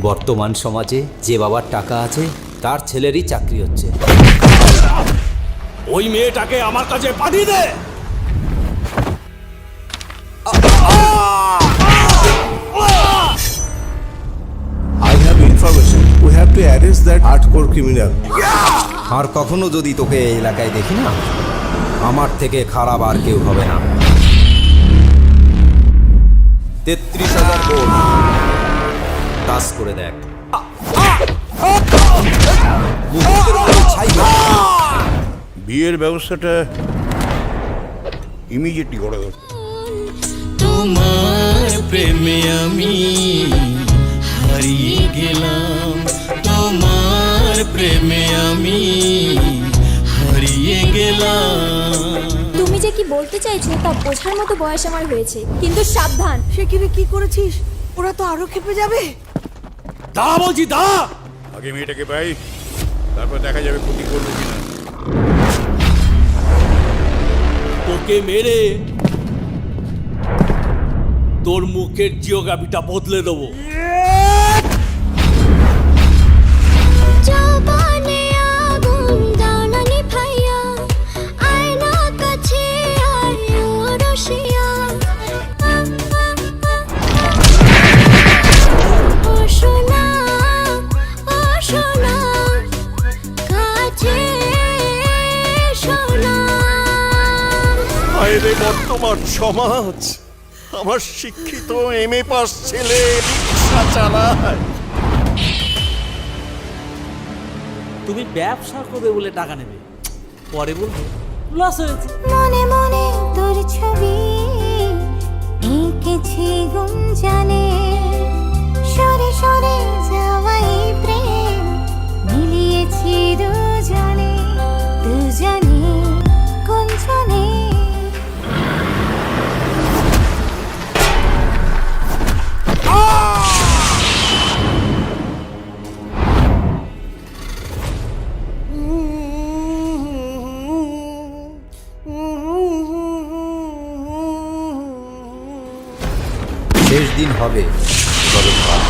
বর্তমান সমাজে যে বাবার টাকা আছে তার ছেলেরই চাকরি হচ্ছে। ওই মেয়েটাকে আমার কাছে পাঠিয়ে দে। I have information. We have to arrest that hardcore criminal. আর কখনো যদি তোকে এই এলাকায় দেখি না, আমার থেকে খারাপ আর কেউ হবে না। 33,000 ভোট টাচ করে দেখ। মুহূর্তের মধ্যে ছাই হয়ে যাবে। বিয়ের ব্যবস্থাটা ইমিডিয়েটলি করে দাও। তোমার প্রেমে আমি হারিয়ে গেলাম, তোমার প্রেমে আমি হারিয়ে গেলাম। তুমি যে কি বলতে চাইছো তা বোঝার মতো বয়স আমার হয়েছে, কিন্তু সাবধান। সে কি করেছিস? ওরা তো আরো খেপে যাবে। দাঁড়া বলছি, দাঁড়া। আগে মেয়েটাকে পাই, তারপর দেখা যাবে ক্ষতি করবো কিনা। তোকে মেরে তোর মুখের জিওগ্রাফিটা বদলে দেবো। জবানে আগুন জ্বালানি ভাইয়া, আয়না কাছে আয়ো রসিয়া। ও সোনা, ও সোনা, কাছে সোনা। আরে বর্তমান সমাজ, আমার শিক্ষিত এমএ পাস ছেলে রিক্সা চালায়। তুমি ব্যবসা করবে বলে টাকা নেবে, পরে বলবে লস হয়েছে। মনে মনে তোর ছবি এঁকেছি গুঞ্জনে, সরে সরে যাওয়াই প্রেম মিলিয়েছি দুজনে, দুজনে গুঞ্জনে। শেষ দিন হবে তবে ভাব।